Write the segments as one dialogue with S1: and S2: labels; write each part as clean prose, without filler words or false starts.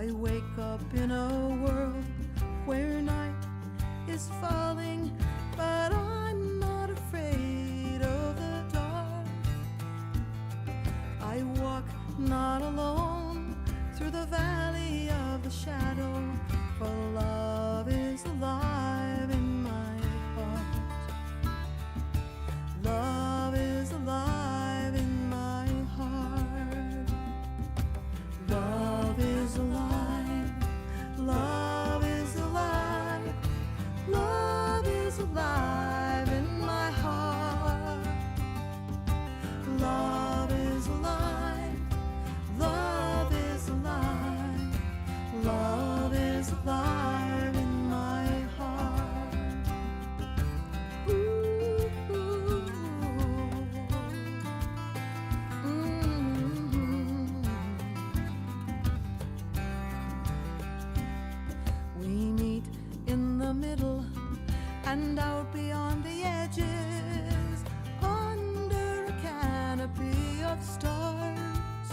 S1: I wake up in a world where night is falling, but I'm not afraid of the dark. I walk not alone through the valley of the shadow, for love is alive in my heart. Love is alive in my heart. Love is alive. Love is alive. Love is alive in my heart. Love is alive. Love is alive. Love is alive in my heart. Ooh, ooh. We meet in the middle and out beyond the edges, under a canopy of stars.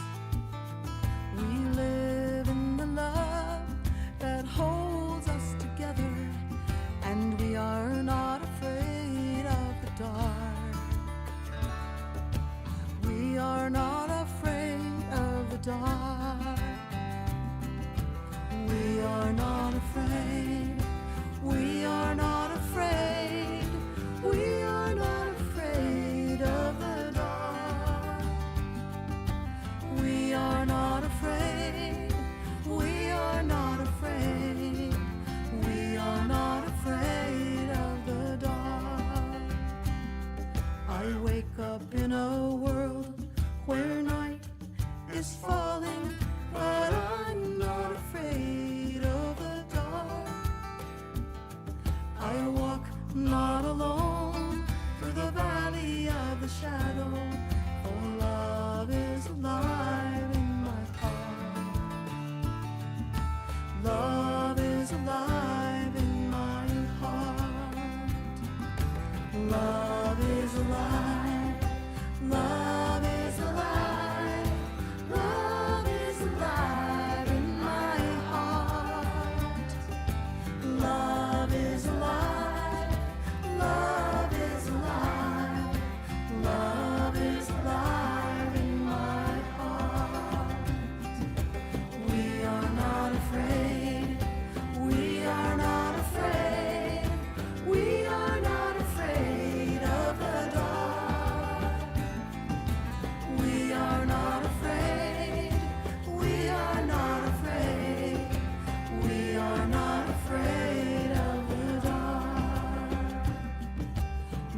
S1: We live in the love that holds us together, and we are not afraid of the dark. We are not afraid of the dark. We are not afraid. We are not afraid. We are not afraid of the dark. We are not afraid. We are not afraid. We are not afraid of the dark. I wake up in a world where night is falling, but I'm not afraid of the dark. I walk not alone through the valley of the shadow, for love is alive in my heart. Love is alive in my heart. Love is alive. Love is alive. Love is alive in my heart. Love is alive. Love is alive. Love is alive in my heart. We are not afraid. We are not afraid. We are not afraid of the dark. We are not afraid. We are not afraid. We are not afraid of the dark.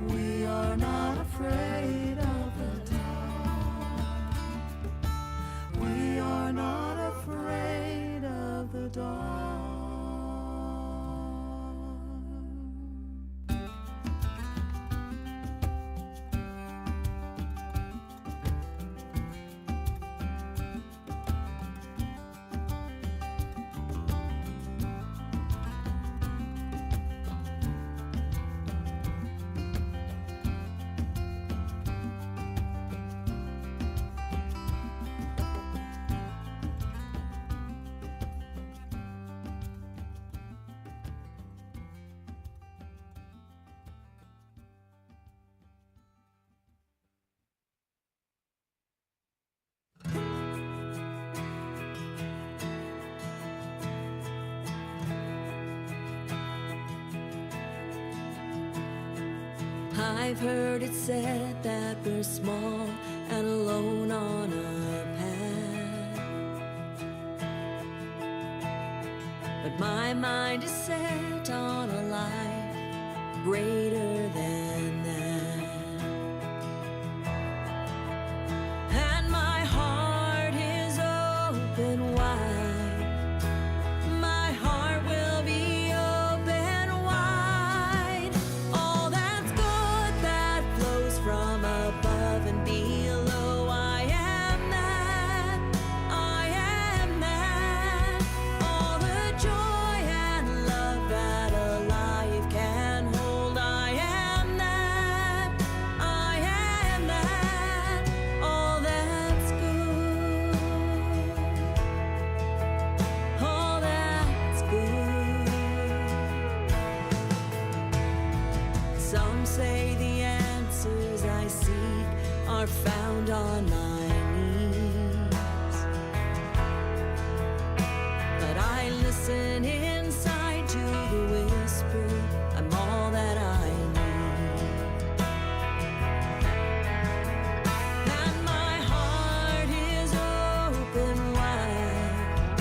S1: We are not afraid of the dark. We are not afraid of the dark.
S2: I've heard it said that we're small and alone on our path, but my mind is set on a life greater than that. And my heart is open wide. My heart will be open wide. All that's good that flows from above and below, I am that. I am that. All the joy and love that a life can hold, I am that. are found on my knees. But I listen inside to the whisper, I'm all that I need. And my heart is open wide.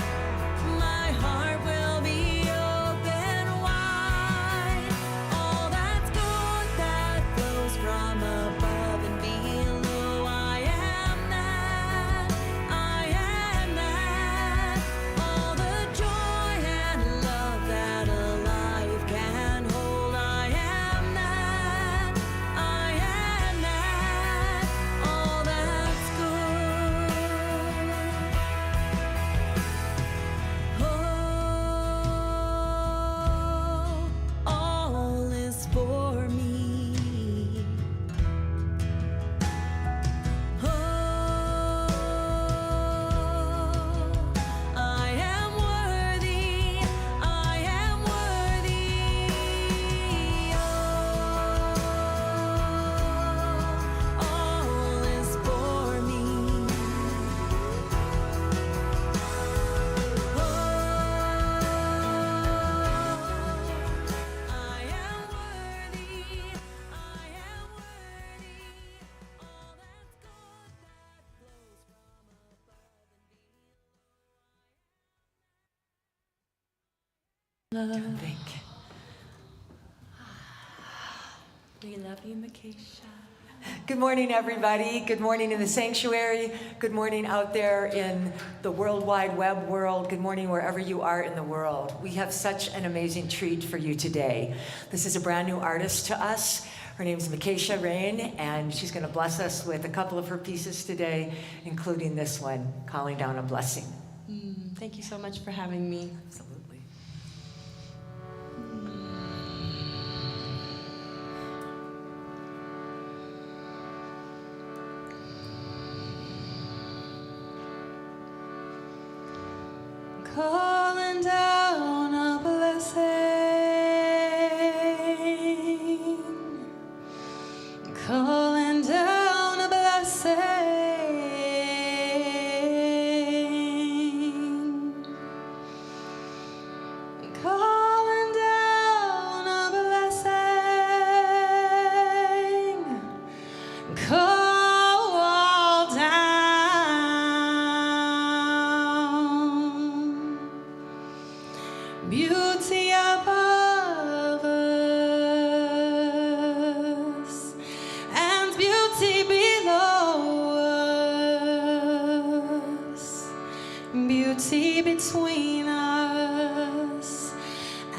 S2: My heart will be open wide. All that's good that flows from above and below. I am that. I am that. All the joy and love that a life can hold. I am that. I am that. All that's good. Oh, all is for me. Oh, I am worthy. I am worthy. Oh, all is for me. Oh, I am worthy. I am worthy. All that's good that flows from above and below.
S3: Think.
S2: We love you, Makesha.
S3: Good morning, everybody. Good morning in the sanctuary. Good morning out there in the World Wide Web world. Good morning wherever you are in the world. We have such an amazing treat for you today. This is a brand new artist to us. Her name is Makesha Rain, and she's going to bless us with a couple of her pieces today, including this one, Calling Down a Blessing.
S4: Thank you so much for having me.
S3: Absolutely.
S4: Calling down a blessing, calling down a blessing, calling down a blessing, call down beauty above us and beauty below us, beauty between us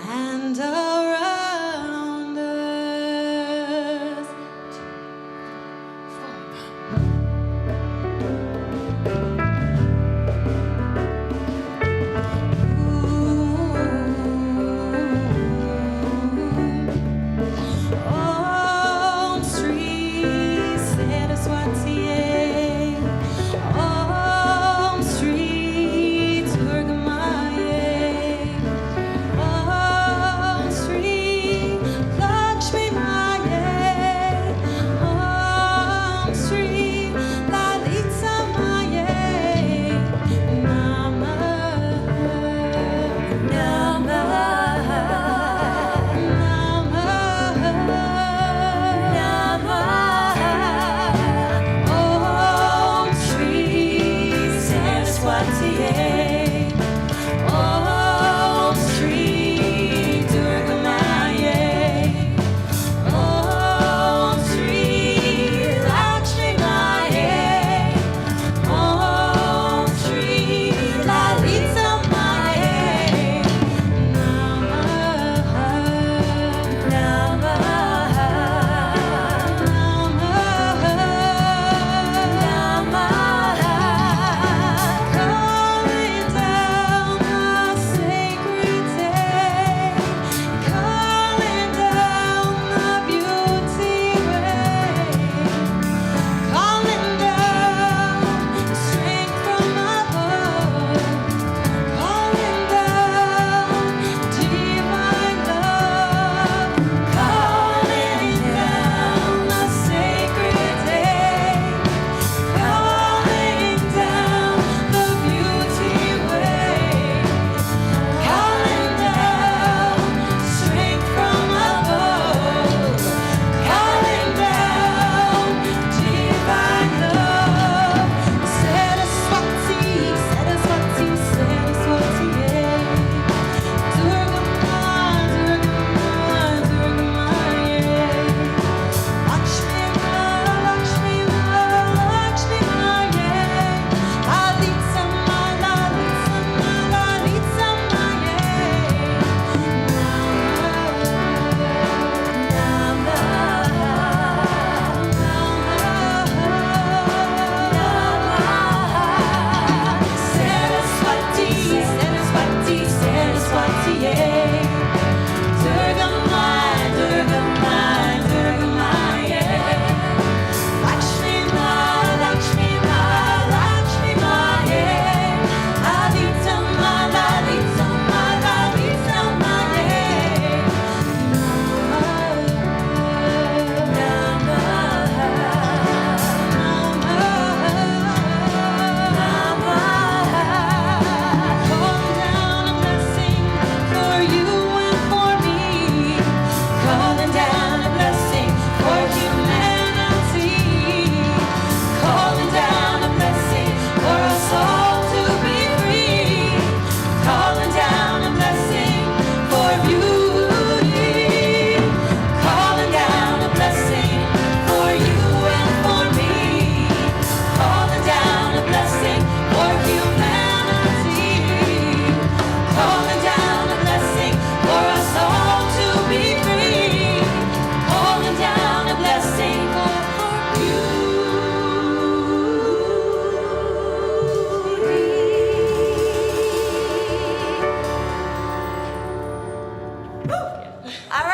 S4: and around us. Ooh.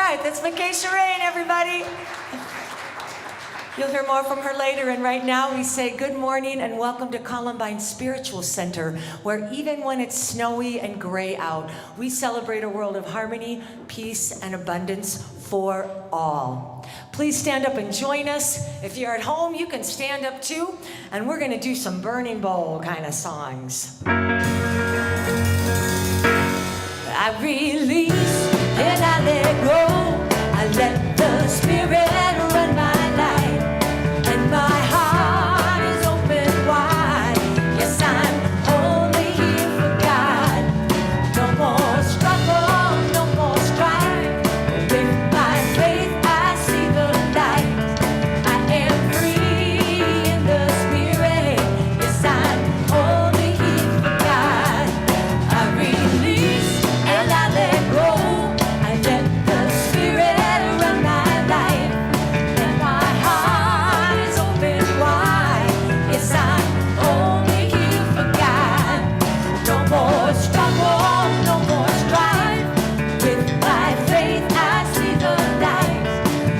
S3: right, that's McKay Shireen, everybody. You'll hear more from her later, and right now we say good morning and welcome to Columbine Spiritual Center, where even when it's snowy and gray out, we celebrate a world of harmony, peace, and abundance for all. Please stand up and join us. If you're at home, you can stand up too, and we're gonna do some burning bowl kind of songs. I release and I let go. I let the Spirit run my life, and my heart is open wide. Yes, I'm only here for God. No more struggle, no more strife. With my faith, I see the light. I am free in the Spirit. Yes, I'm only here for God. I release and I let go. I let the Spirit run my life, and my heart is open wide. Yes, I'm only here for God. No more struggle, no more strife. With my faith, I see the light.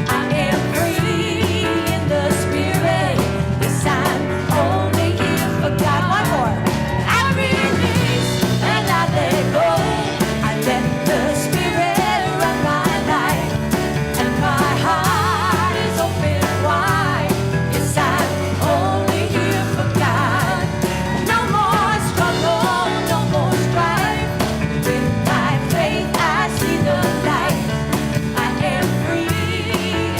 S3: I am free in the Spirit. Yes, I'm only here for God. One more. I release and I let go. I let the Spirit run my life, and my heart is open wide. Yes, I'm only here for God. No more struggle, no more strife. With my faith, I see the light. I am free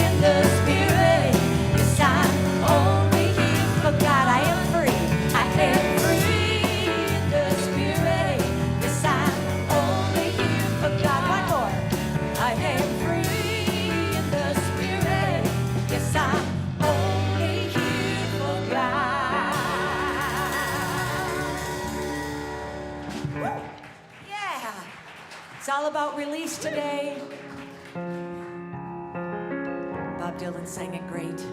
S3: in the Spirit. Yes, I'm only here for God. I am free. I am free in the Spirit. Yes, I'm only here for God. One more. I am free in the Spirit. Yes, I'm only here for God. Yeah. It's all about release today. Bob Dylan sang it great.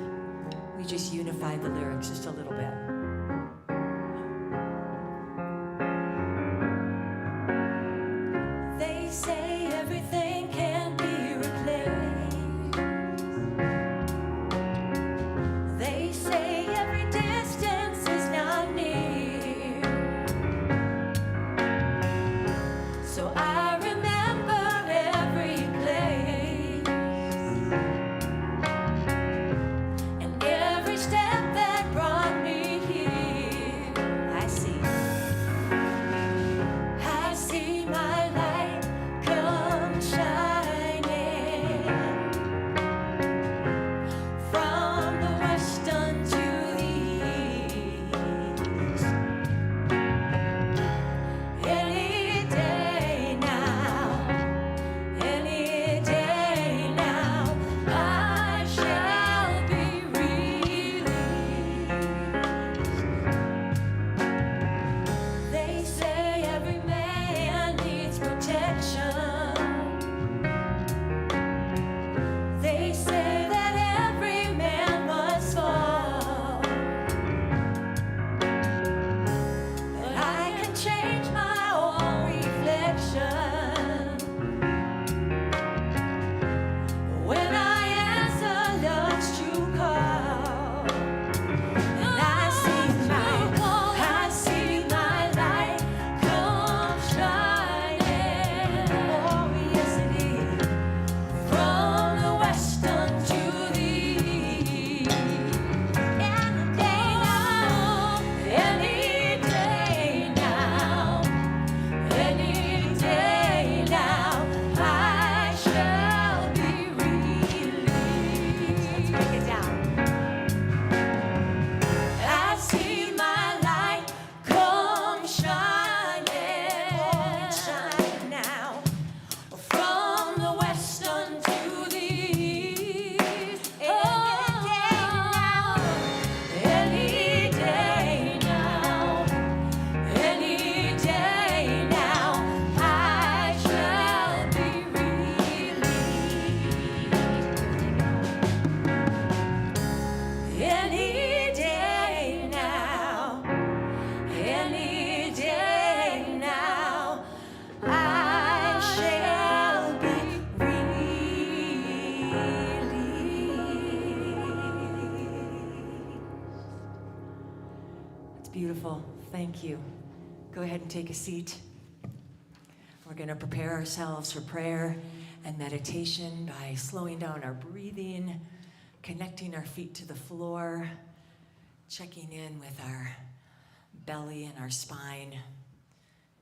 S3: We just unified the lyrics just a little bit. They say everything can be replaced. They say every distance is not near. So I remember every place and every step that brought me here. I see my light come shine. beautiful. Thank you. Go ahead and take a seat. We're going to prepare ourselves for prayer and meditation by slowing down our breathing, connecting our feet to the floor, checking in with our belly and our spine,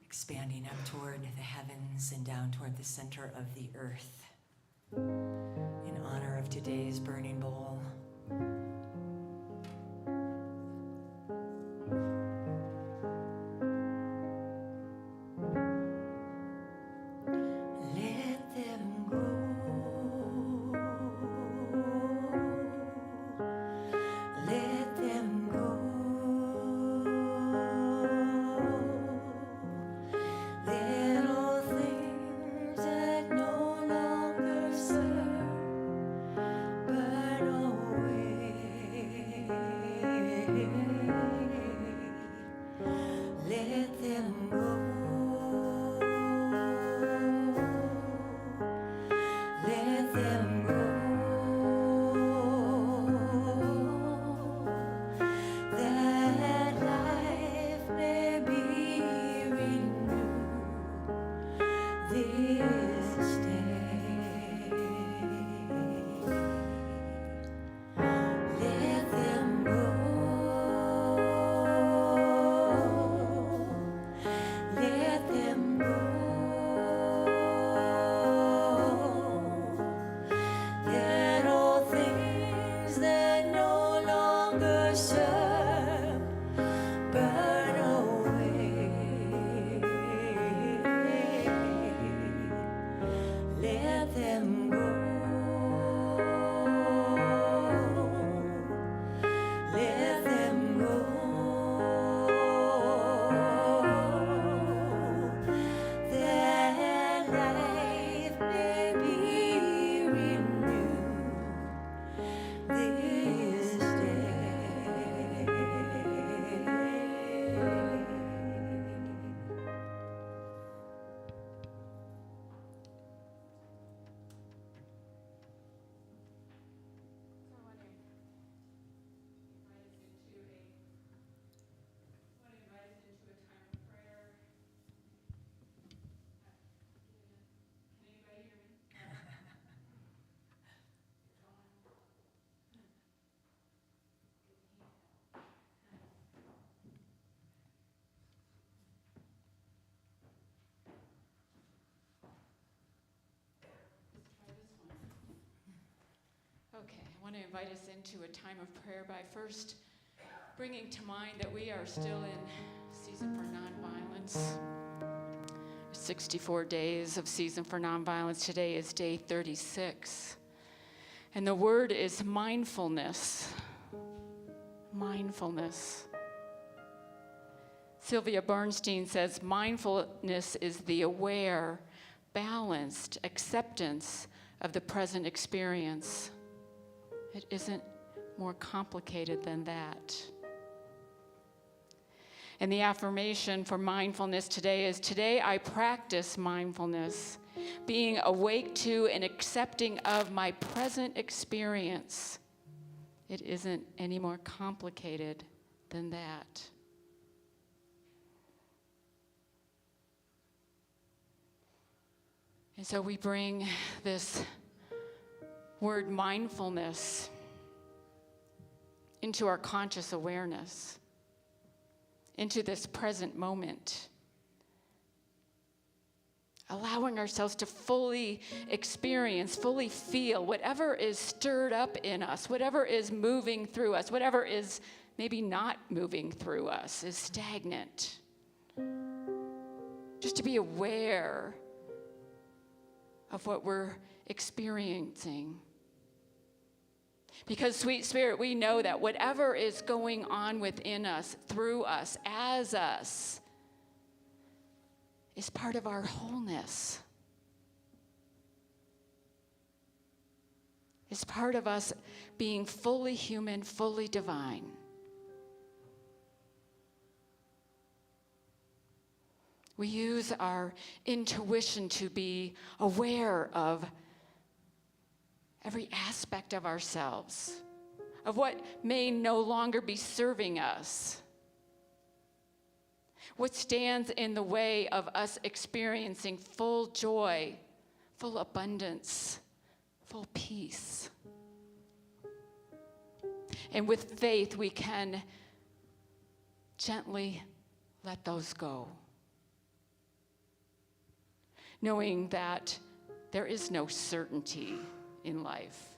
S3: expanding up toward the heavens and down toward the center of the earth. In honor of today's burning bowl. Let them go. Let them go. Little things that no longer serve, burn away. Let them go. Let them go. That life may be renewed this day. Let them go. Let them go. That all things that no longer serve burn away. Let them go. Let them go. That life may be renewed this day.
S5: Okay, I want to invite us into a time of prayer by first bringing to mind that we are still in season for nonviolence. 64 days of season for nonviolence. Today is day 36. And the word is mindfulness. Mindfulness. Sylvia Bernstein says mindfulness is the aware, balanced acceptance of the present experience. It isn't more complicated than that. And the affirmation for mindfulness today is, today I practice mindfulness, being awake to and accepting of my present experience. It isn't any more complicated than that. And so we bring this word mindfulness into our conscious awareness, into this present moment, allowing ourselves to fully experience, fully feel whatever is stirred up in us, whatever is moving through us, whatever is maybe not moving through us, is stagnant. Just to be aware of what we're experiencing. Because, sweet Spirit, we know that whatever is going on within us, through us, as us, is part of our wholeness. Is part of us being fully human, fully divine. We use our intuition to be aware of every aspect of ourselves, of what may no longer be serving us, What stands in the way of us experiencing full joy, full abundance, full peace? And with faith, we can gently let those go, knowing that there is no certainty in life.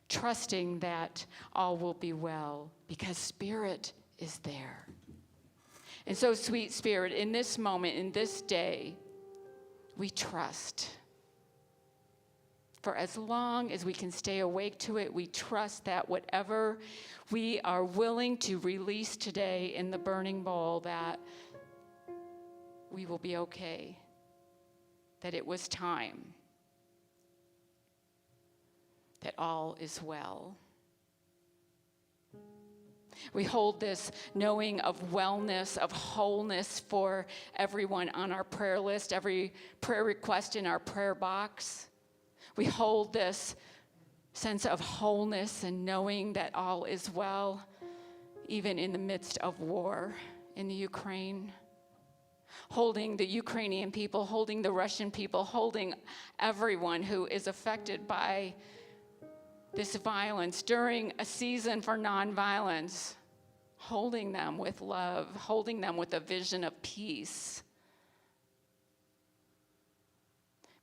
S5: Trusting that all will be well because Spirit is there. And so, sweet Spirit, in this moment, in this day, we trust. For as long as we can stay awake to it, we trust that whatever we are willing to release today in the burning bowl, that we will be okay, that it was time, that all is well. We hold this knowing of wellness, of wholeness for everyone on our prayer list, every prayer request in our prayer box. We hold this sense of wholeness and knowing that all is well, even in the midst of war in the Ukraine. Holding the Ukrainian people, holding the Russian people, holding everyone who is affected by this violence during a season for nonviolence, holding them with love, holding them with a vision of peace.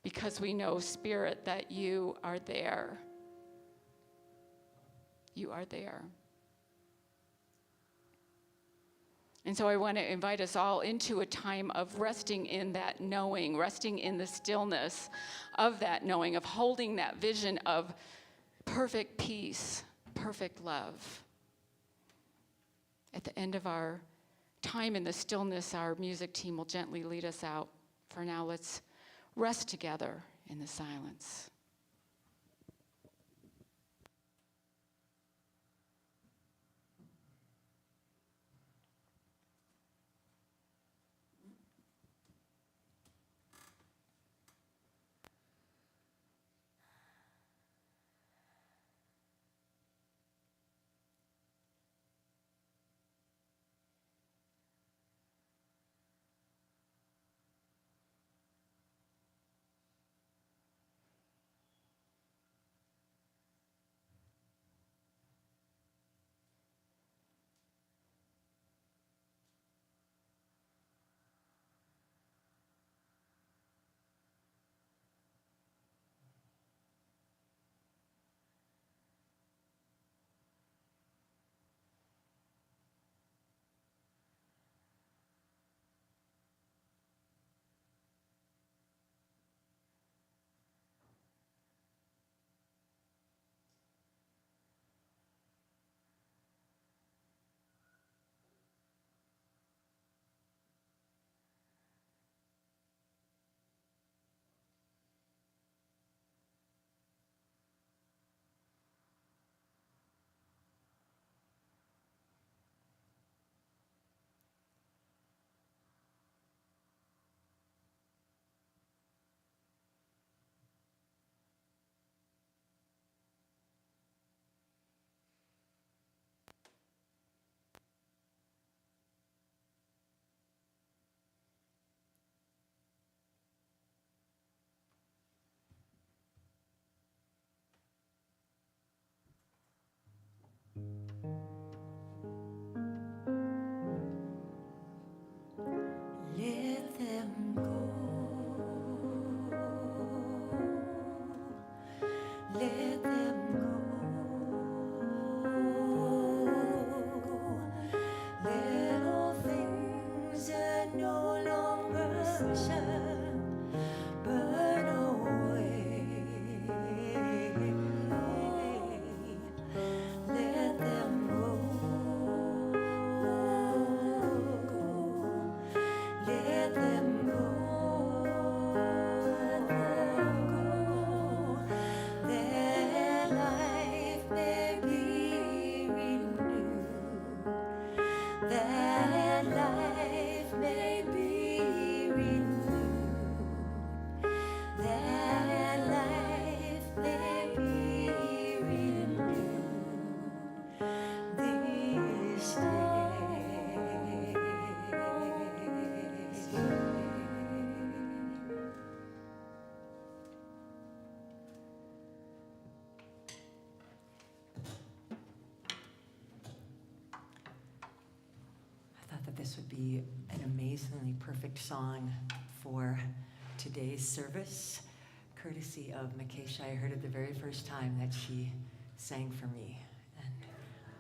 S5: Because we know, Spirit, that you are there. You are there. And so I want to invite us all into a time of resting in that knowing, resting in the stillness of that knowing, of holding that vision of perfect peace, perfect love. At the end of our time in the stillness, our music team will gently lead us out. For now, let's rest together in the silence.
S1: Let them go. Let them go. Little things that no longer shall burn away. Let them go. Let them go. Their life may be renewed. Their life may be renewed.
S3: this would be an amazingly perfect song for today's service, courtesy of Makesha. I heard it the very first time that she sang for me, and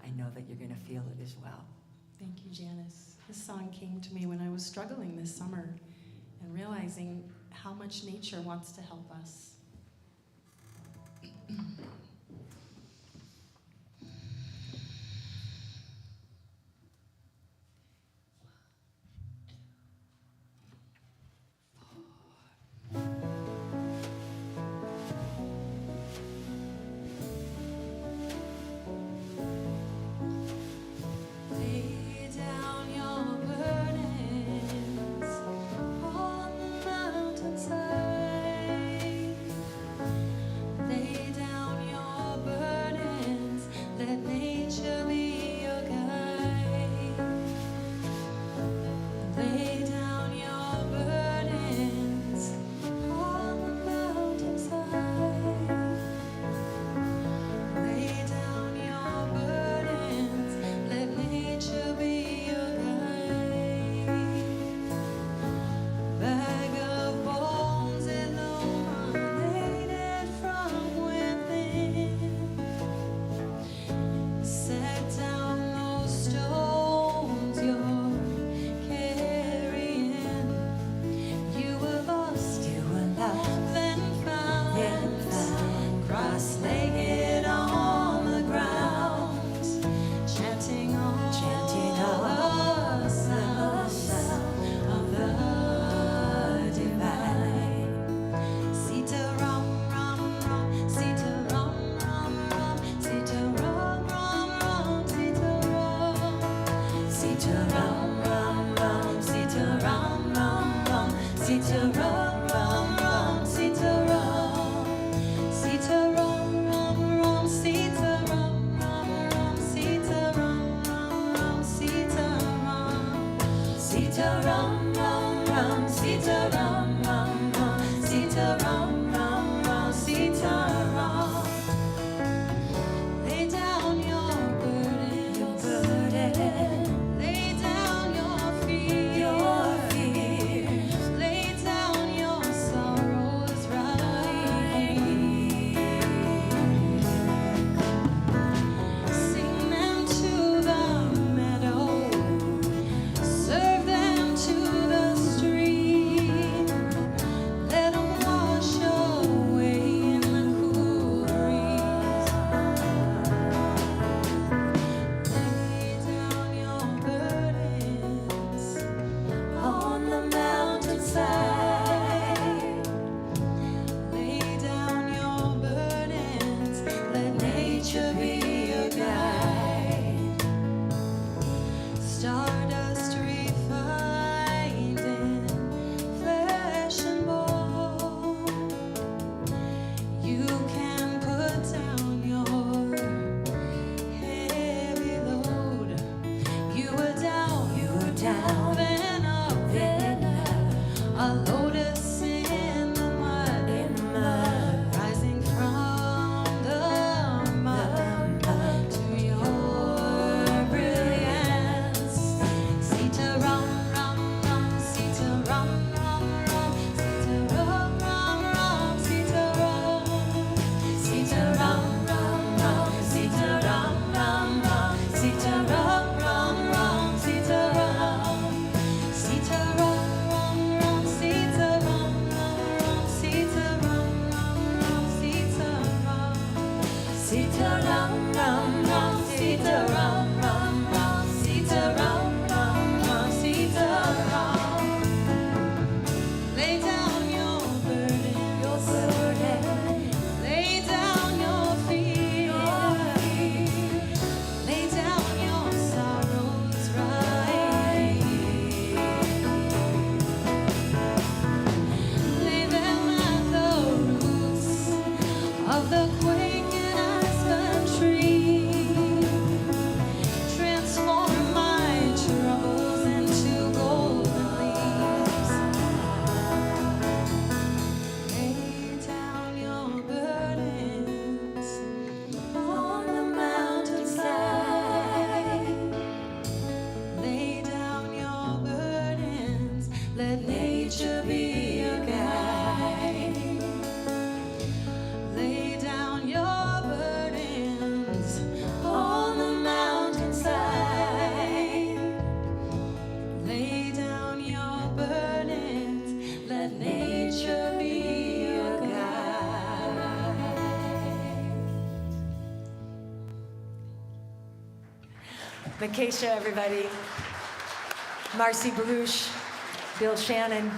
S3: I know that you're going to feel it as well.
S4: Thank you, Janice. This song came to me when I was struggling this summer and realizing how much nature wants to help us. Lay down your burdens on the mountainside. Lay down your burdens, let nature be your guide. Lay down your burdens on the mountainside. Lay down your burdens, let nature be your guide. Bag of bones illuminated from within. Set down those stones you're carrying. You were lost, then found, cross-legged on the ground, chanting all the sounds of the divine. Sita ram ram ram, Sita ram ram ram, Sita ram ram ram, Sita ram. Sita ram ram ram, Sita ram ram ram, Sita ram ram ram, Sita ram. Sita ram ram ram, Sita ram ram ram, Sita ram ram ram, Sita ram. Sita ram ram ram, Sita ram ram ram, Sita ram ram ram, Sita ram. Lay down your burdens, lay down your fears, lay down your sorrows right. Sing them to the meadow, serve them to the stream. Let nature be your guide. Lay down your burdens on the mountainside. Lay down your burdens. Let nature be your guide.
S3: Makesha, everybody. Marcy Baruch, Bill Shannon,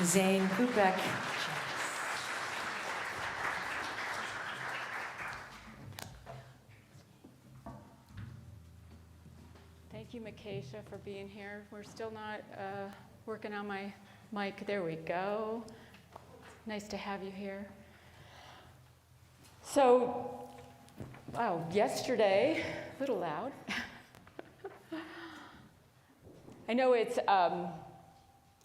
S3: Zane Kupek.
S5: Thank you, Makesha, for being here. We're still not working on my mic. There we go. Nice to have you here. So, wow, yesterday, a little loud. I know it's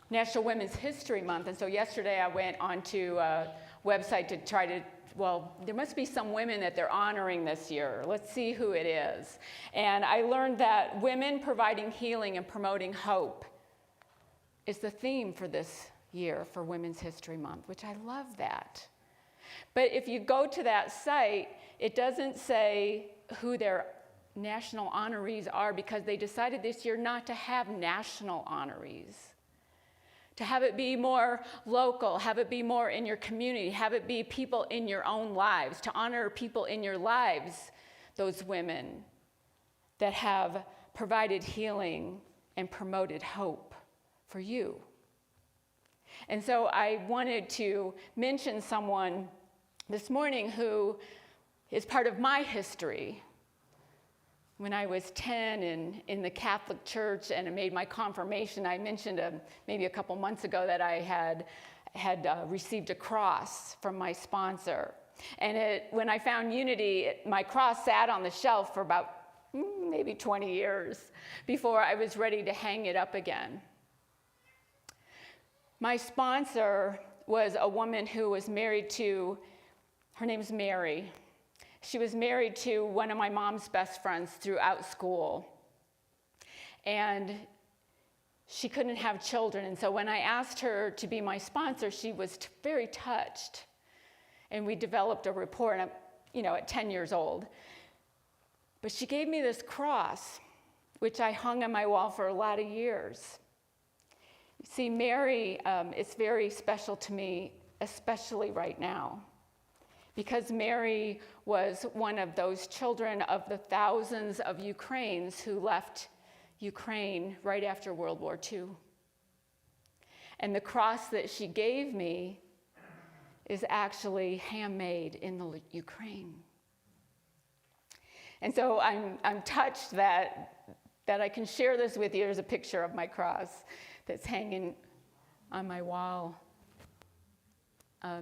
S5: National Women's History Month, and so yesterday I went onto a website to try to, well, there must be some women that they're honoring this year. Let's see who it is. And I learned that women providing healing and promoting hope is the theme for this year for Women's History Month, which I love that. But if you go to that site, it doesn't say who their national honorees are, because they decided this year not to have national honorees, to have it be more local, have it be more in your community, have it be people in your own lives, to honor people in your lives, those women that have provided healing and promoted hope for you. And so I wanted to mention someone this morning who is part of my history. When I was 10 and in the Catholic Church and I made my confirmation, I mentioned maybe a couple months ago that I had received a cross from my sponsor. And when I found Unity, my cross sat on the shelf for about maybe 20 years before I was ready to hang it up again. My sponsor was a woman who was married to, her name's Mary. She was married to one of my mom's best friends throughout school. And she couldn't have children. And so when I asked her to be my sponsor, she was very touched. And we developed a rapport, and at 10 years old. But she gave me this cross, which I hung on my wall for a lot of years. You see, Mary is very special to me, especially right now. Because Mary was one of those children of the thousands of Ukrainians who left Ukraine right after World War II. And the cross that she gave me is actually handmade in the Ukraine. And so I'm touched that I can share this with you. There's a picture of my cross that's hanging on my wall.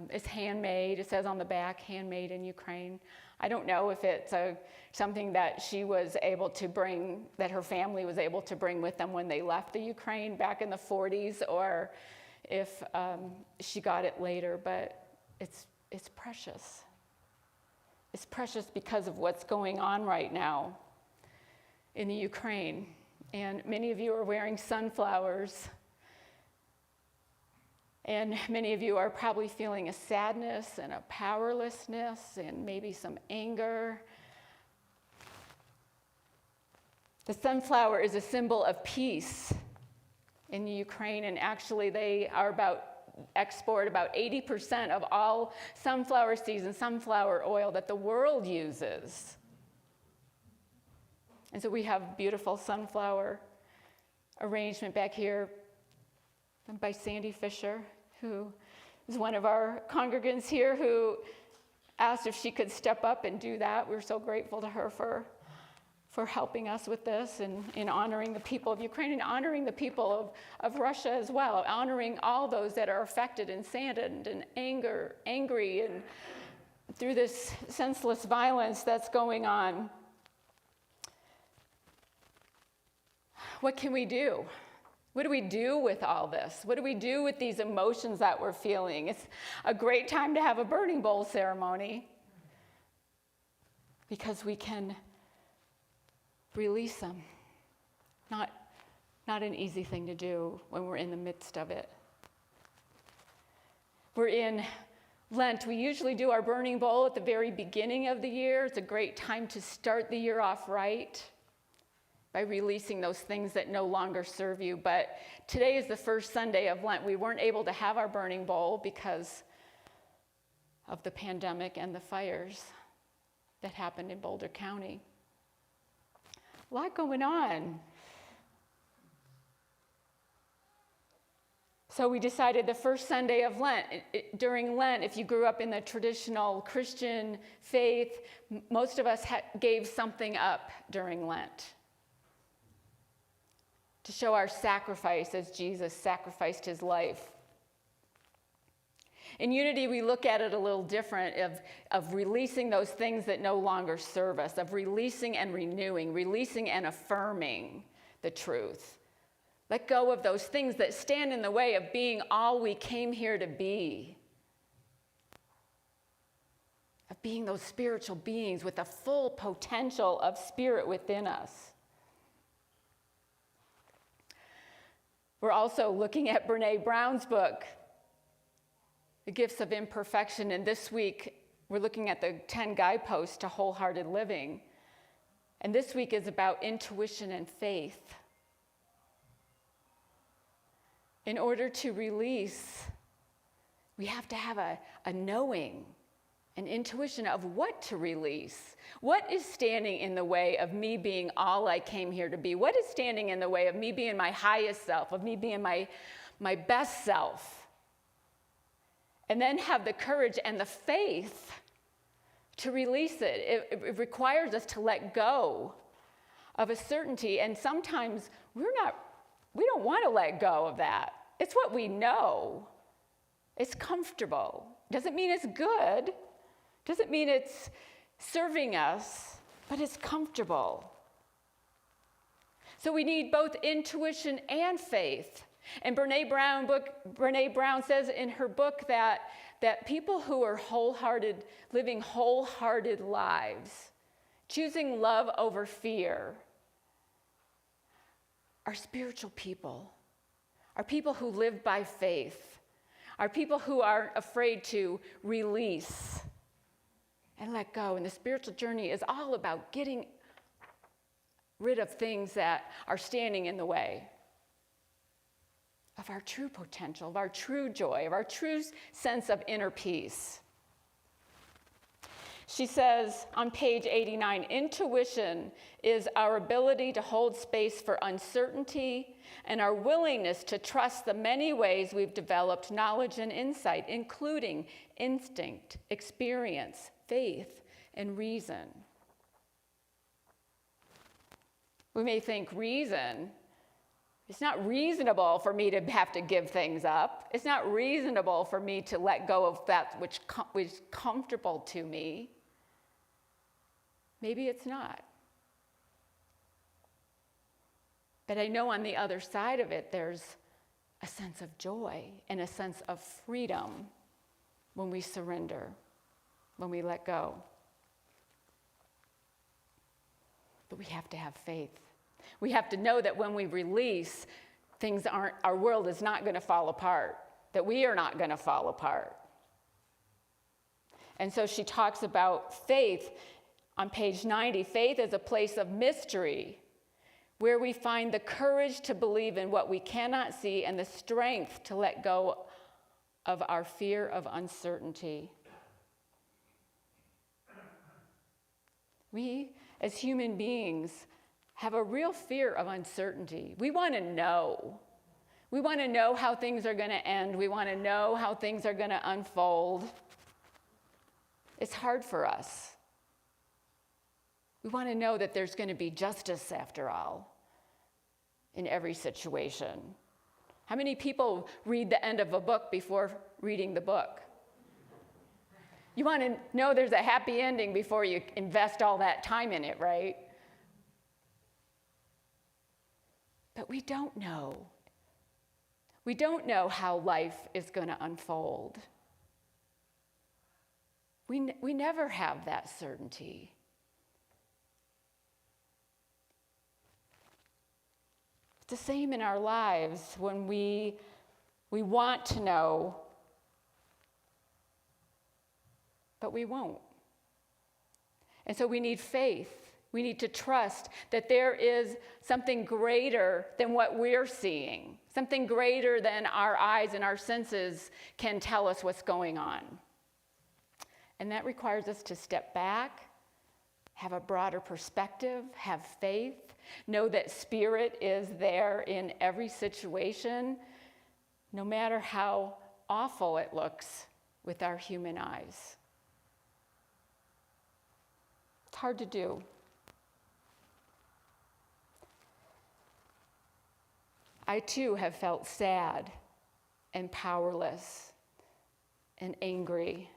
S5: It's handmade. It says on the back, handmade in Ukraine. I don't know if it's something that she was able to bring, that her family was able to bring with them when they left the Ukraine back in the 40s, or if she got it later, but it's precious. It's precious because of what's going on right now in the Ukraine. And many of you are wearing sunflowers. And many of you are probably feeling a sadness and a powerlessness and maybe some anger. The sunflower is a symbol of peace in the Ukraine, and actually they export about 80% of all sunflower seeds and sunflower oil that the world uses. And so we have beautiful sunflower arrangement back here by Sandy Fisher, who is one of our congregants here, who asked if she could step up and do that. We're so grateful to her for helping us with this and in honoring the people of Ukraine and honoring the people of Russia as well, honoring all those that are affected and saddened and angry and through this senseless violence that's going on. What can we do? What do we do with all this? What do we do with these emotions that we're feeling? It's a great time to have a burning bowl ceremony because we can release them. Not an easy thing to do when we're in the midst of it. We're in Lent. We usually do our burning bowl at the very beginning of the year. It's a great time to start the year off right by releasing those things that no longer serve you. But today is the first Sunday of Lent. We weren't able to have our burning bowl because of the pandemic and the fires that happened in Boulder County. A lot going on. So we decided the first Sunday of Lent, during Lent, if you grew up in the traditional Christian faith, most of us gave something up during Lent to show our sacrifice as Jesus sacrificed his life. In Unity, we look at it a little different of releasing those things that no longer serve us, of releasing and renewing, releasing and affirming the truth. Let go of those things that stand in the way of being all we came here to be, of being those spiritual beings with the full potential of spirit within us. We're also looking at Brené Brown's book, The Gifts of Imperfection, and this week we're looking at the 10 guideposts to wholehearted living. And this week is about intuition and faith. In order to release, we have to have a knowing, an intuition of what to release. What is standing in the way of me being all I came here to be? What is standing in the way of me being my highest self, of me being my best self? And then have the courage and the faith to release it. It requires us to let go of a certainty, and sometimes we don't want to let go of that. It's what we know. It's comfortable. Doesn't mean it's good. Doesn't mean it's serving us, but it's comfortable. So we need both intuition and faith. And Brené Brown says in her book that people who are wholehearted, living wholehearted lives, choosing love over fear, are spiritual people, are people who live by faith, are people who aren't afraid to release and let go. And the spiritual journey is all about getting rid of things that are standing in the way of our true potential, of our true joy, of our true sense of inner peace. She says on page 89, intuition is our ability to hold space for uncertainty and our willingness to trust the many ways we've developed knowledge and insight, including instinct, experience, faith, and reason. We may think reason, it's not reasonable for me to have to give things up. It's not reasonable for me to let go of that which is comfortable to me. Maybe it's not. But I know on the other side of it, there's a sense of joy and a sense of freedom when we surrender, when we let go. But we have to have faith. We have to know that when we release, our world is not going to fall apart, that we are not going to fall apart. And so she talks about faith on page 90. Faith is a place of mystery where we find the courage to believe in what we cannot see and the strength to let go of our fear of uncertainty. We, as human beings, have a real fear of uncertainty. We want to know. We want to know how things are going to end. We want to know how things are going to unfold. It's hard for us. We want to know that there's going to be justice after all in every situation. How many people read the end of a book before reading the book? You want to know there's a happy ending before you invest all that time in it, right? But we don't know. We don't know how life is going to unfold. We never have that certainty. It's the same in our lives when we want to know but we won't. And so we need faith. We need to trust that there is something greater than what we're seeing, something greater than our eyes and our senses can tell us what's going on. And that requires us to step back, have a broader perspective, have faith, know that Spirit is there in every situation, no matter how awful it looks with our human eyes. It's hard to do. I too have felt sad and powerless and angry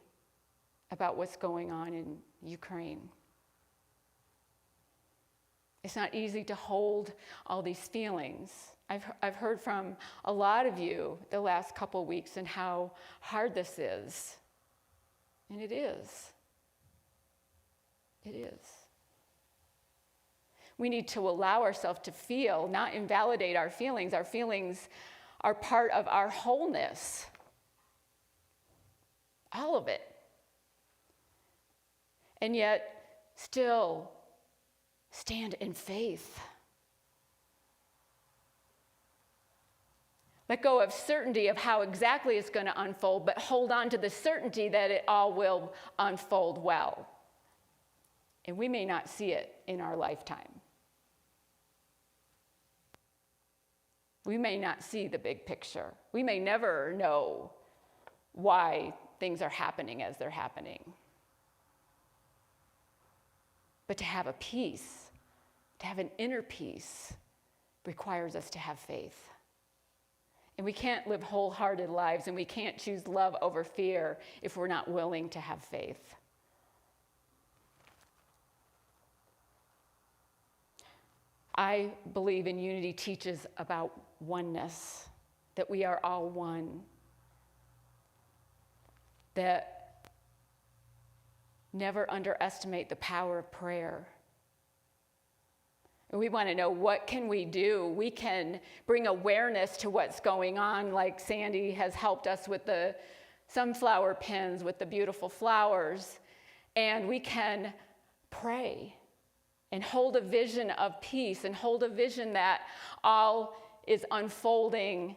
S5: about what's going on in Ukraine. It's not easy to hold all these feelings. I've heard from a lot of you the last couple weeks and how hard this is. And it is. It is. We need to allow ourselves to feel, not invalidate our feelings. Our feelings are part of our wholeness. All of it. And yet, still stand in faith. Let go of certainty of how exactly it's going to unfold, but hold on to the certainty that it all will unfold well. And we may not see it in our lifetime. We may not see the big picture. We may never know why things are happening as they're happening. But to have a peace, to have an inner peace, requires us to have faith. And we can't live wholehearted lives, and we can't choose love over fear if we're not willing to have faith. I believe in unity teaches about oneness, that we are all one, that never underestimate the power of prayer. And we want to know, what can we do? We can bring awareness to what's going on, like Sandy has helped us with the sunflower pins, with the beautiful flowers, and we can pray and hold a vision of peace and hold a vision that all is unfolding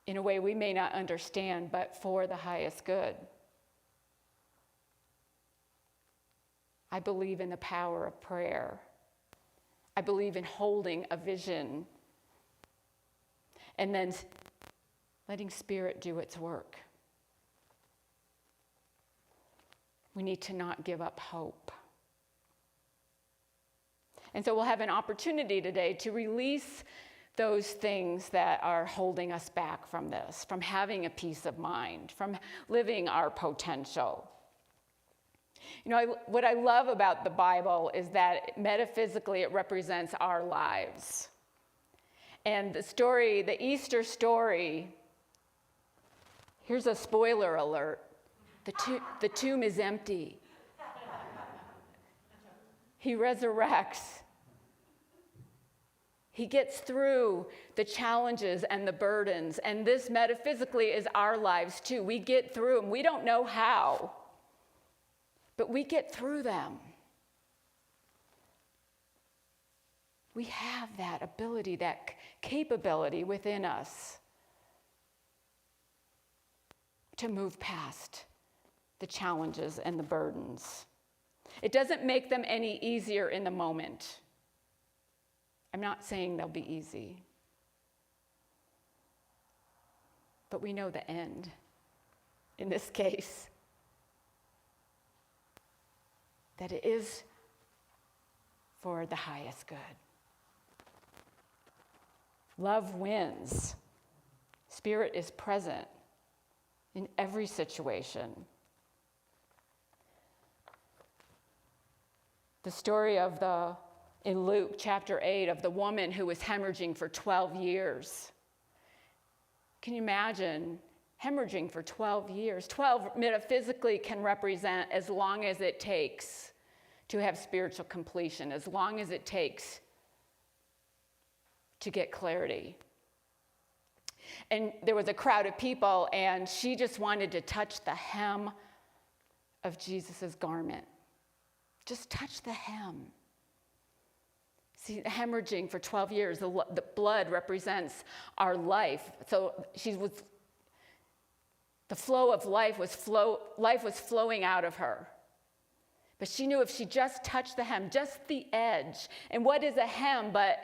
S5: in a way we may not understand, but for the highest good. I believe in the power of prayer. I believe in holding a vision and then letting Spirit do its work. We need to not give up hope. And so we'll have an opportunity today to release those things that are holding us back from this, from having a peace of mind, from living our potential. You know, what I love about the Bible is that metaphysically it represents our lives. And the story, the Easter story, here's a spoiler alert. The tomb is empty. He resurrects. He gets through the challenges and the burdens. And this metaphysically is our lives too. We get through them. We don't know how, but we get through them. We have that ability, that capability within us to move past the challenges and the burdens. It doesn't make them any easier in the moment. I'm not saying they'll be easy. But we know the end in this case. That it is for the highest good. Love wins. Spirit is present in every situation. The story in Luke chapter 8 of the woman who was hemorrhaging for 12 years. Can you imagine hemorrhaging for 12 years? 12 metaphysically can represent as long as it takes to have spiritual completion, as long as it takes to get clarity. And there was a crowd of people, and she just wanted to touch the hem of Jesus' garment. Just touch the hem. See, hemorrhaging for 12 years, the blood represents our life. So the flow of life was flowing out of her. But she knew if she just touched the hem, just the edge. And what is a hem but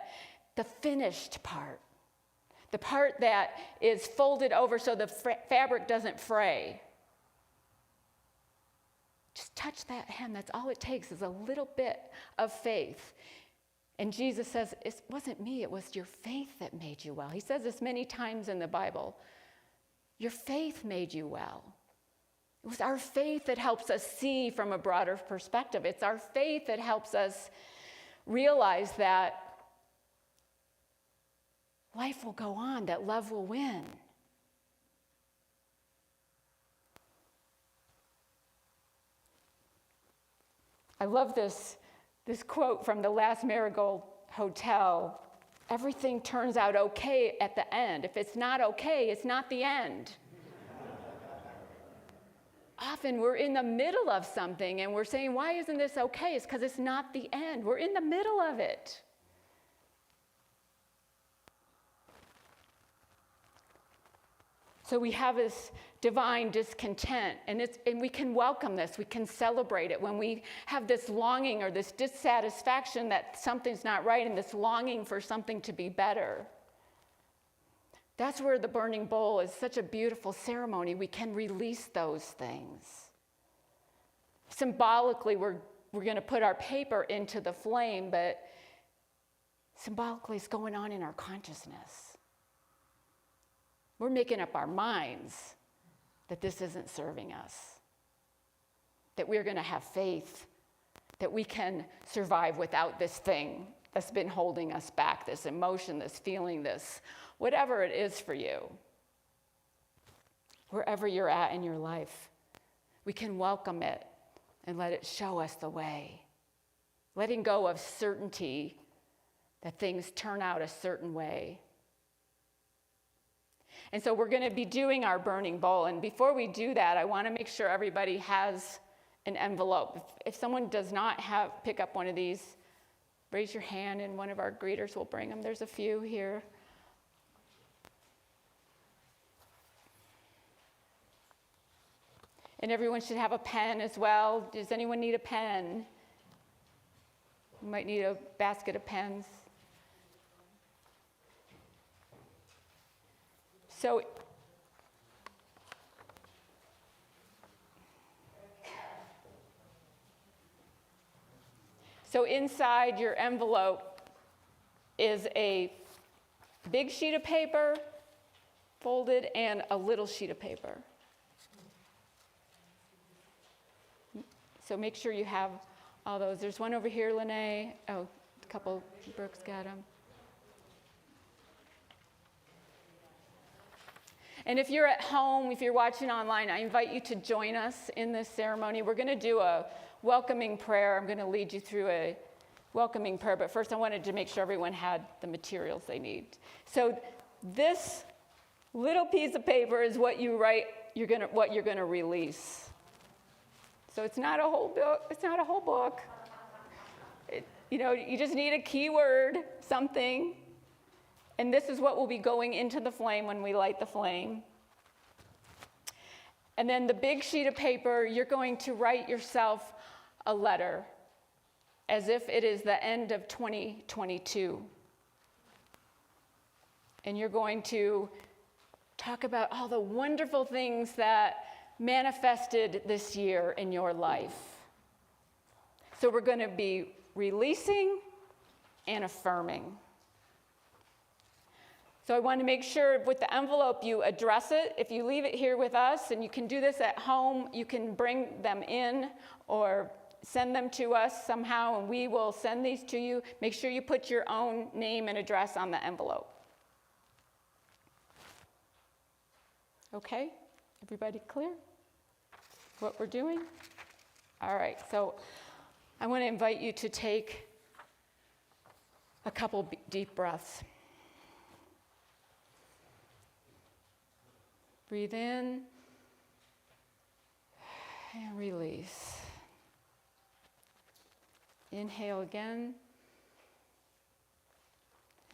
S5: the finished part? The part that is folded over so the fabric doesn't fray. Just touch that hem. That's all it takes, is a little bit of faith. And Jesus says, it wasn't me, it was your faith that made you well. He says this many times in the Bible. Your faith made you well. It was our faith that helps us see from a broader perspective. It's our faith that helps us realize that life will go on, that love will win. I love this quote from the Last Marigold Hotel. Everything turns out okay at the end. If it's not okay, it's not the end. Often we're in the middle of something and we're saying, why isn't this okay? It's because it's not the end. We're in the middle of it. So we have this divine discontent, and we can welcome this. We can celebrate it when we have this longing or this dissatisfaction that something's not right, and this longing for something to be better. That's where the burning bowl is such a beautiful ceremony. We can release those things. Symbolically, we're going to put our paper into the flame, but symbolically it's going on in our consciousness. We're making up our minds that this isn't serving us, that we're going to have faith, that we can survive without this thing that's been holding us back, this emotion, this feeling, this whatever it is for you. Wherever you're at in your life, we can welcome it and let it show us the way. Letting go of certainty that things turn out a certain way. And so we're going to be doing our burning bowl. And before we do that, I want to make sure everybody has an envelope. If someone does not pick up one of these, raise your hand and one of our greeters will bring them. There's a few here. And everyone should have a pen as well. Does anyone need a pen? You might need a basket of pens. So inside your envelope is a big sheet of paper folded and a little sheet of paper. So make sure you have all those. There's one over here, Lene. Oh, a couple, Brooks got them. And if you're at home, if you're watching online, I invite you to join us in this ceremony. We're going to do a welcoming prayer. I'm going to lead you through a welcoming prayer, but first I wanted to make sure everyone had the materials they need. So this little piece of paper is what you write, what you're going to release. So it's not a whole book. It's not a whole book. You just need a keyword, something. And this is what will be going into the flame when we light the flame. And then the big sheet of paper, you're going to write yourself a letter as if it is the end of 2022. And you're going to talk about all the wonderful things that manifested this year in your life. So we're going to be releasing and affirming. So I want to make sure with the envelope you address it. If you leave it here with us, and you can do this at home, you can bring them in or send them to us somehow, and we will send these to you. Make sure you put your own name and address on the envelope. Okay? Everybody clear what we're doing? All right, so I want to invite you to take a couple deep breaths. Breathe in And release. Inhale again.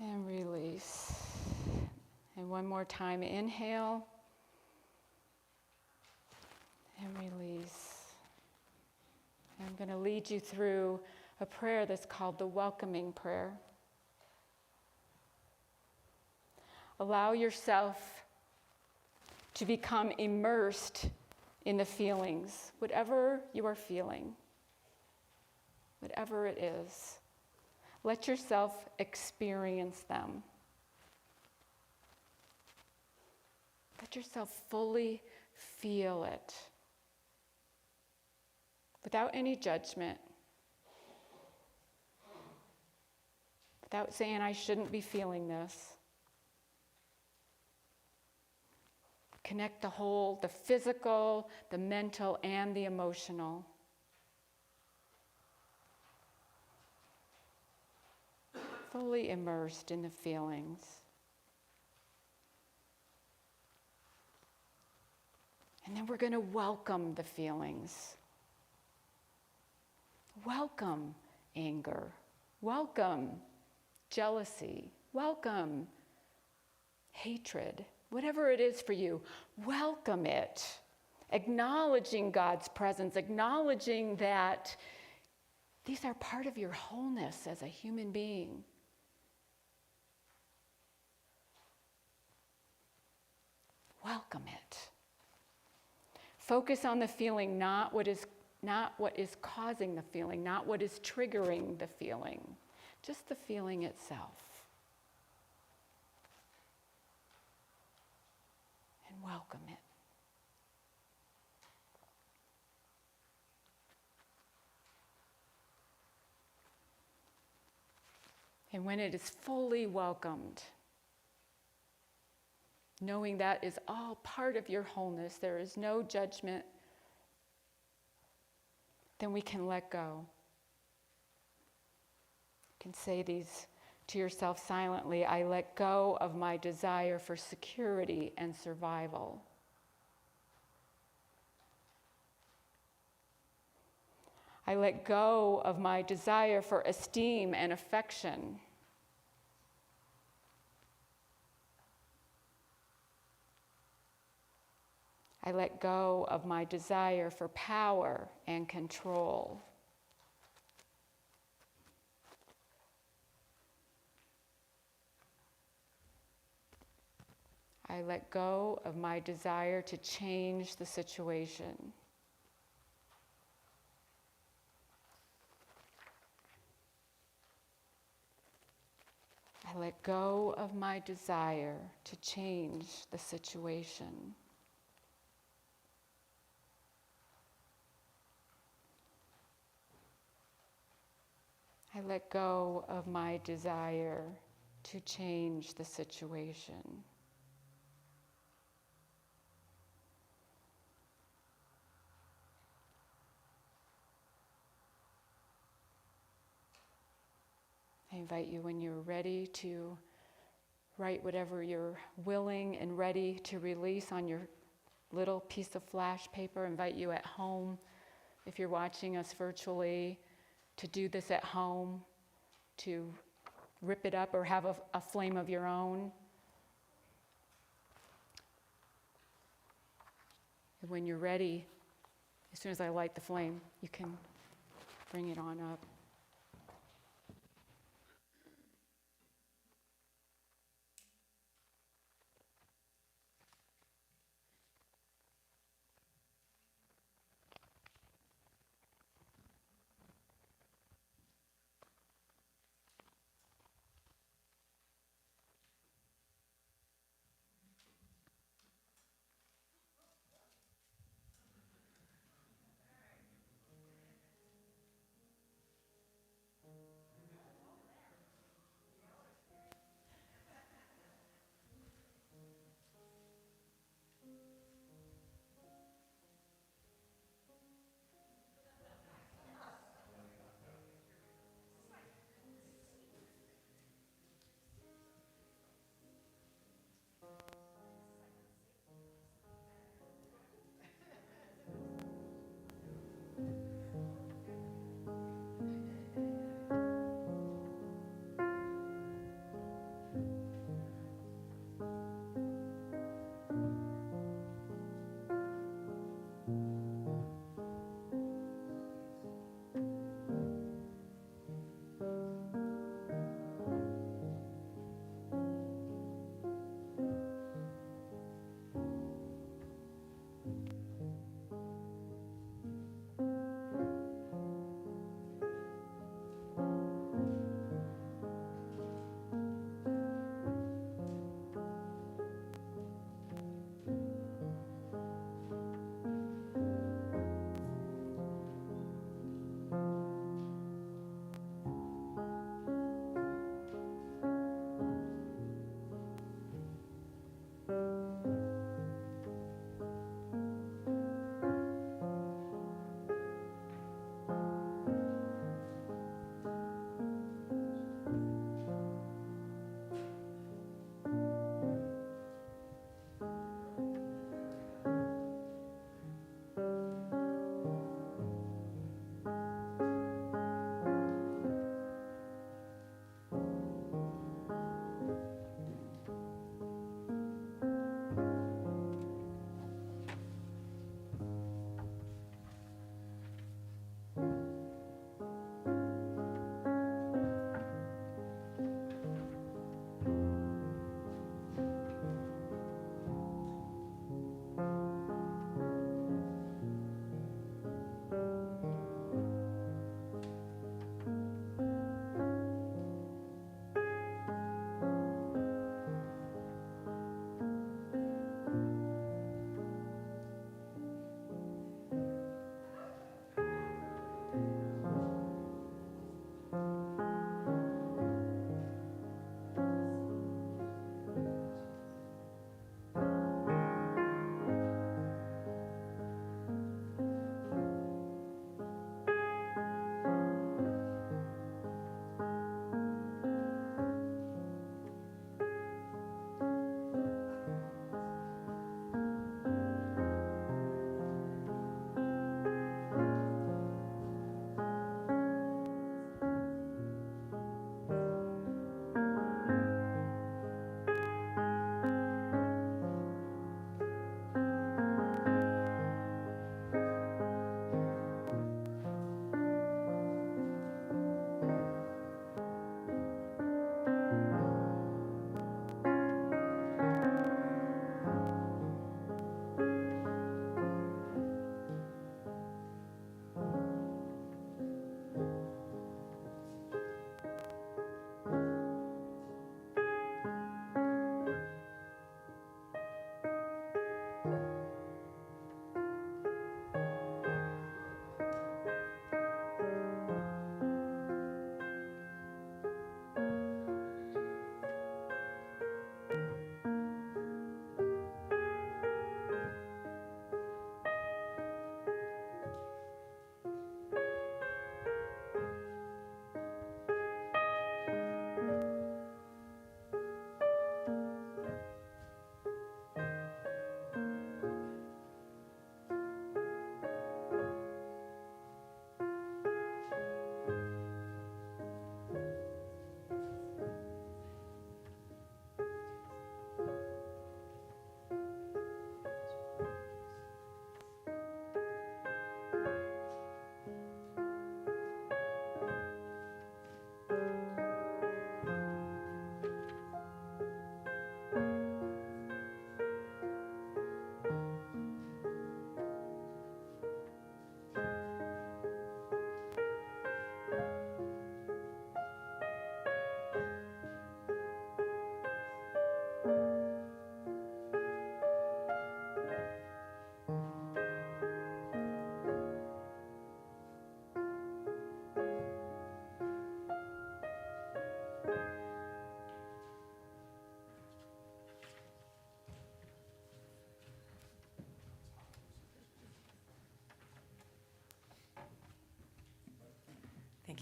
S5: And release. And one more time, inhale. And release. I'm going to lead you through a prayer that's called the welcoming prayer. Allow yourself to become immersed in the feelings, whatever you are feeling, whatever it is. Let yourself experience them. Let yourself fully feel it without any judgment, without saying, I shouldn't be feeling this. Connect the whole, the physical, the mental, and the emotional. Fully immersed in the feelings. And then we're going to welcome the feelings. Welcome anger. Welcome jealousy. Welcome hatred. Whatever it is for you, welcome it. Acknowledging God's presence, acknowledging that these are part of your wholeness as a human being. Welcome it. Focus on the feeling, not what is causing the feeling, not what is triggering the feeling, just the feeling itself. And welcome it. And when it is fully welcomed, knowing that is all part of your wholeness, there is no judgment, then we can let go. You can say these to yourself silently. I let go of my desire for security and survival. I let go of my desire for esteem and affection. I let go of my desire for power and control. I let go of my desire to change the situation. I let go of my desire to change the situation. I let go of my desire to change the situation. I invite you, when you're ready, to write whatever you're willing and ready to release on your little piece of flash paper. I invite you at home, if you're watching us virtually, to do this at home, to rip it up or have a flame of your own. And when you're ready, as soon as I light the flame, you can bring it on up.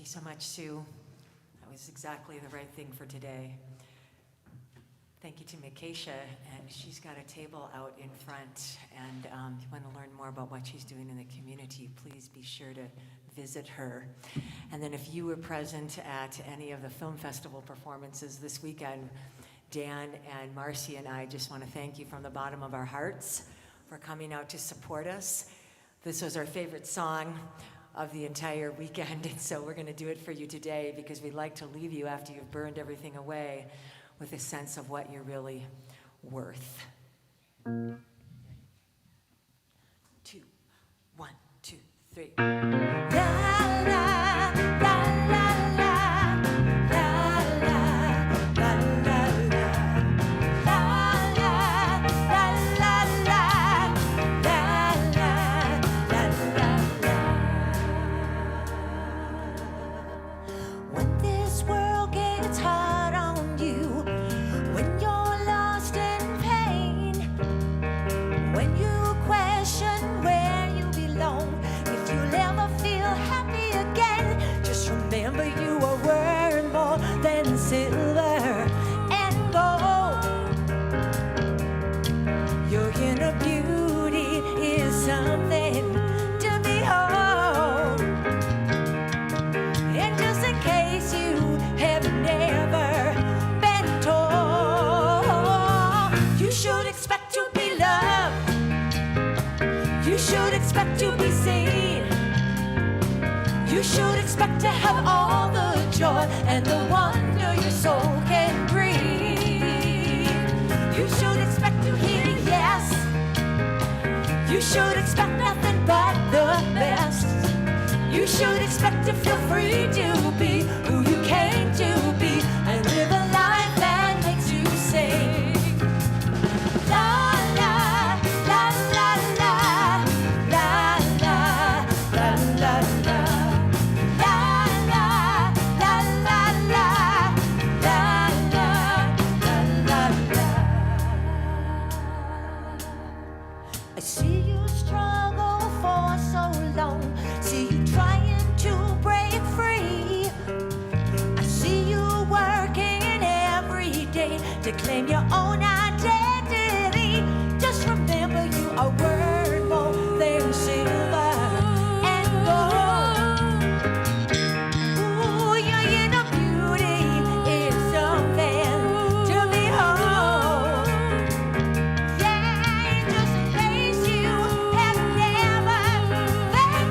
S3: you so much, Sue. That was exactly the right thing for today. Thank you to Mikesha, and she's got a table out in front. And if you want to learn more about what she's doing in the community, please be sure to visit her. And then if you were present at any of the film festival performances this weekend, Dan and Marcy and I just want to thank you from the bottom of our hearts for coming out to support us. This was our favorite song of the entire weekend, and so we're going to do it for you today because we'd like to leave you after you've burned everything away with a sense of what you're really worth. 2, 1, 2, 3.
S4: La la la la la la la la la When this world gets hard on you, when you're lost in pain, when you question where you belong, if you'll ever feel happy again, just remember you are worth more than silver and gold. Your inner beauty is something to behold. And just in case you have never been told, you should expect to be loved. You should expect to be seen. You should expect to have all the joy and the wonder your soul can breathe. You should expect to hear yes. You should expect nothing but the best. You should expect to feel free to be who you came to be and live a life that makes you sing. La la la la la la la la la la. La la la la la la la la. I see you struggle for so long. See you trying to break free. I see you working every day to claim your own identity. Just remember you are worth more than silver and gold. Ooh, your inner beauty is something to behold. Yeah, just in case you have never been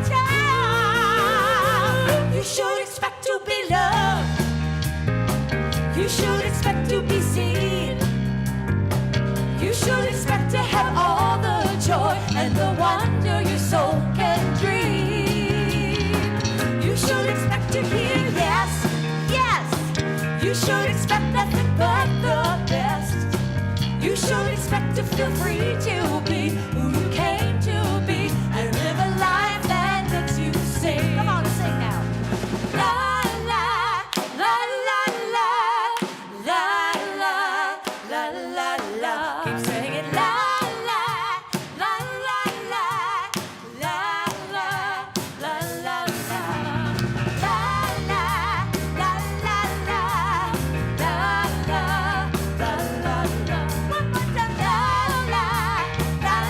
S4: told, you should expect to be loved. You should expect to be seen. You should expect to have all the joy and the wonder your soul can dream. You should expect to hear yes, yes. You should expect nothing but the best. You should expect to feel free to be who you came to be and live a life that makes you sing. Come on, sing now. La la la la la la la la la la. Keep singing la la la la la la la la la la la la la la la la la la. One more time. La la la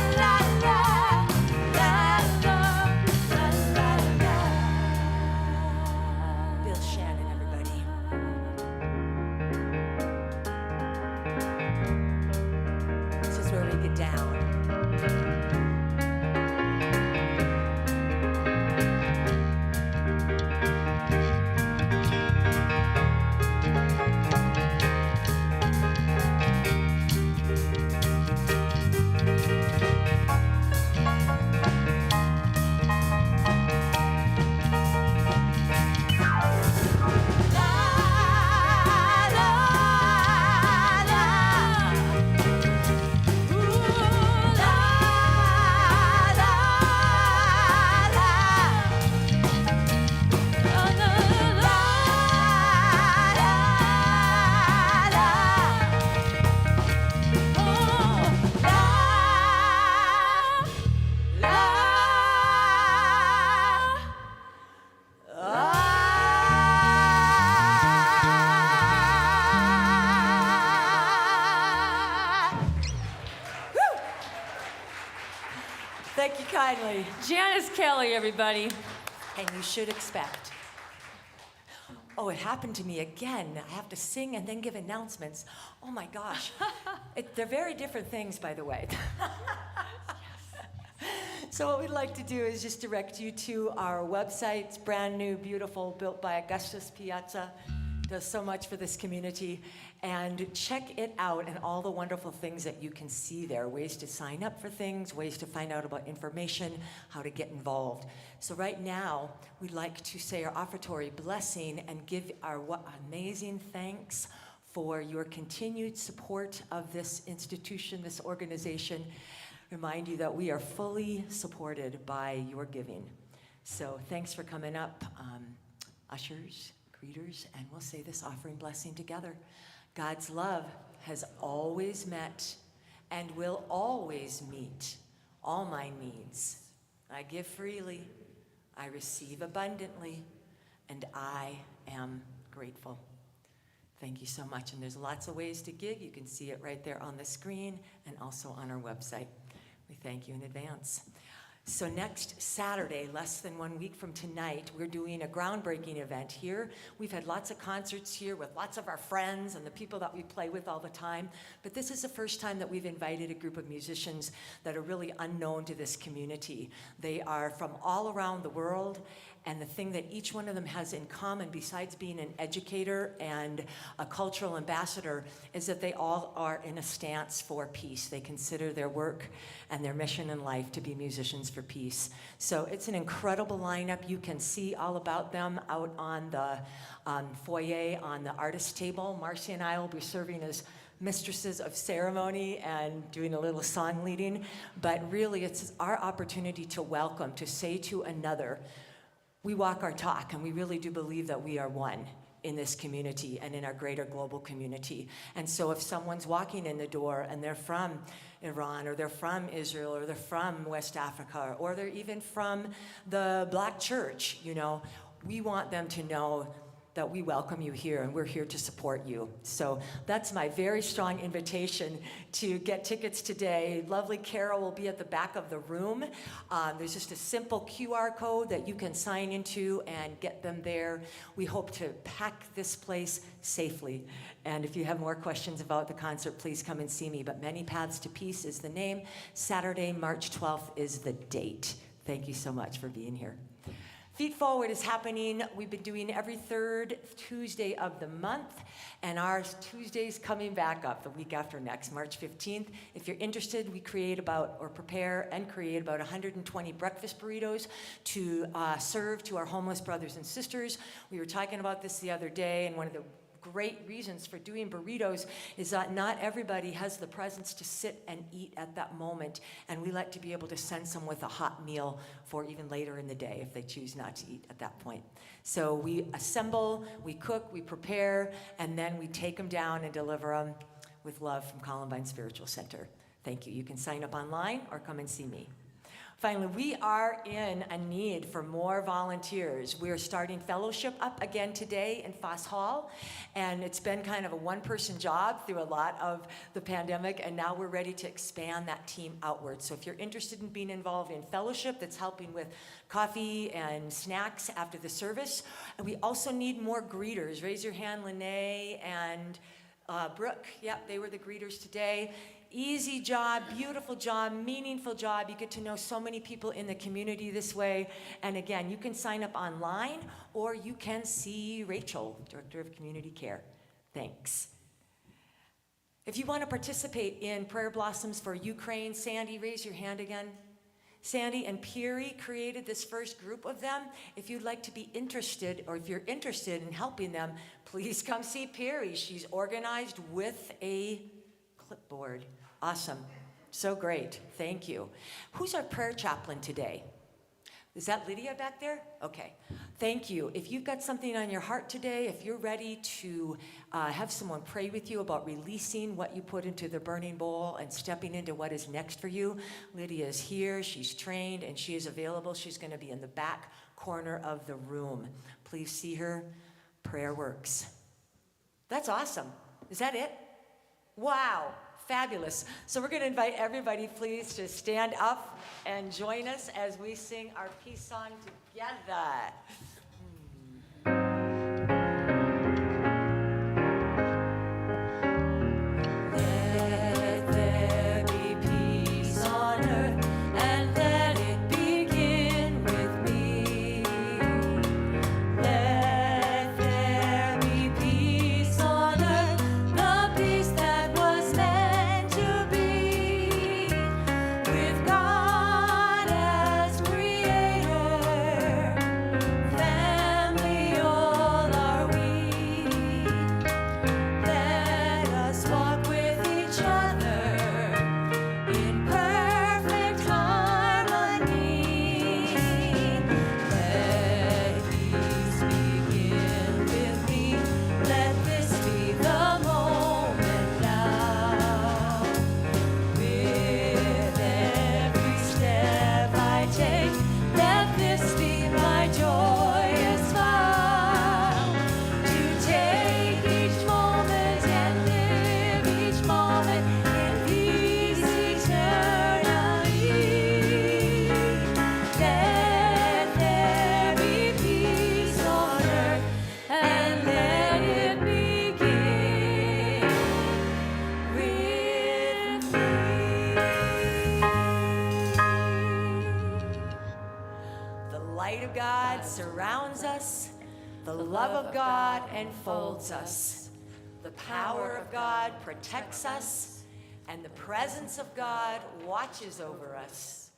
S3: Thank you kindly.
S6: Janice Kelly, everybody.
S3: And you should expect. Oh, it happened to me again. I have to sing and then give announcements. Oh my gosh. They're very different things, by the way. So what we'd like to do is just direct you to our website. It's brand new, beautiful, built by Augustus Piazza. Does so much for this community. And check it out and all the wonderful things that you can see there. Ways to sign up for things, ways to find out about information, how to get involved. So right now, we'd like to say our offertory blessing and give our amazing thanks for your continued support of this institution, this organization. Remind you that we are fully supported by your giving. So thanks for coming up, ushers, greeters, and we'll say this offering blessing together. God's love has always met and will always meet all my needs. I give freely, I receive abundantly, and I am grateful. Thank you so much. And there's lots of ways to give. You can see it right there on the screen and also on our website. We thank you in advance. So next Saturday, less than 1 week from tonight, we're doing a groundbreaking event here. We've had lots of concerts here with lots of our friends and the people that we play with all the time. But this is the first time that we've invited a group of musicians that are really unknown to this community. They are from all around the world. And the thing that each one of them has in common, besides being an educator and a cultural ambassador, is that they all are in a stance for peace. They consider their work and their mission in life to be musicians for peace. So it's an incredible lineup. You can see all about them out on the foyer on the artist table. Marcy and I will be serving as mistresses of ceremony and doing a little song leading. But really, it's our opportunity to welcome, to say to another, we walk our talk, and we really do believe that we are one in this community and in our greater global community. And so if someone's walking in the door and they're from Iran, or they're from Israel, or they're from West Africa, or they're even from the Black church, we want them to know that we welcome you here and we're here to support you. So that's my very strong invitation to get tickets today. Lovely Carol will be at the back of the room. There's just a simple QR code that you can sign into and get them there. We hope to pack this place safely. And if you have more questions about the concert, please come and see me. But Many Paths to Peace is the name. Saturday, March 12th is the date. Thank you so much for being here. Feet Forward is happening. We've been doing every third Tuesday of the month, and our Tuesday's coming back up the week after next, March 15th. If you're interested, we prepare and create about 120 breakfast burritos to serve to our homeless brothers and sisters. We were talking about this the other day, and one of the great reasons for doing burritos is that not everybody has the presence to sit and eat at that moment, and we like to be able to send some with a hot meal for even later in the day if they choose not to eat at that point. So we assemble, we cook, we prepare, and then we take them down and deliver them with love from Columbine Spiritual Center. Thank you. You can sign up online or come and see me. Finally, we are in a need for more volunteers. We are starting fellowship up again today in Foss Hall, and it's been kind of a one-person job through a lot of the pandemic, and now we're ready to expand that team outward. So if you're interested in being involved in fellowship, that's helping with coffee and snacks after the service. And we also need more greeters. Raise your hand, Lene and Brooke. Yep, they were the greeters today. Easy job, beautiful job, meaningful job. You get to know so many people in the community this way. And again, you can sign up online or you can see Rachel, Director of Community Care. Thanks. If you want to participate in Prayer Blossoms for Ukraine, Sandy, raise your hand again. Sandy and Peary created this first group of them. If you'd like to be interested, or if you're interested in helping them, please come see Peary. She's organized with a clipboard. Awesome. So great. Thank you. Who's our prayer chaplain today? Is that Lydia back there? Okay. Thank you. If you've got something on your heart today, if you're ready to have someone pray with you about releasing what you put into the burning bowl and stepping into what is next for you, Lydia is here. She's trained and she is available. She's going to be in the back corner of the room. Please see her. Prayer works. That's awesome. Is that it? Wow. Fabulous. So we're going to invite everybody, please, to stand up and join us as we sing our peace song together. Let there be peace on earth, and let it begin with me. Let there be peace on earth, the peace that was meant to be, with God as creator, family all are we. Let us walk with each other in perfect harmony. Let peace begin with me. Let this be the moment now. With every step I take, let this be my joyous vow. To take each moment and live each moment in peace eternally. Let there be peace on earth, and let it begin with me. The light of God surrounds us. The love of God enfolds us. The power of God protects us. And the presence of God watches over us.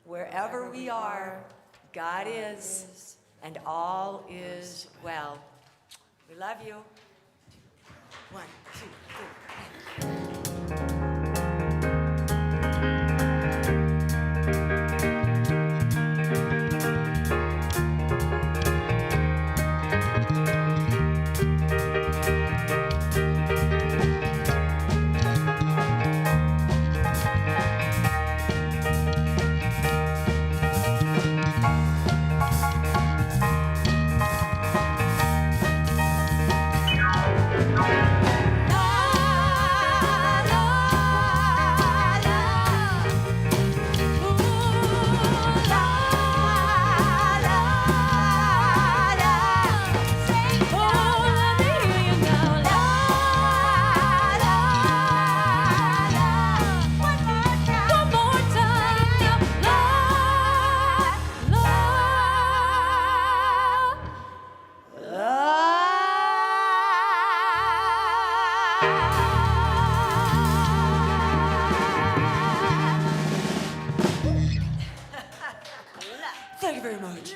S3: Wherever we are, God is, and all is well. We love you. 1, 2, 3. Thank you very much.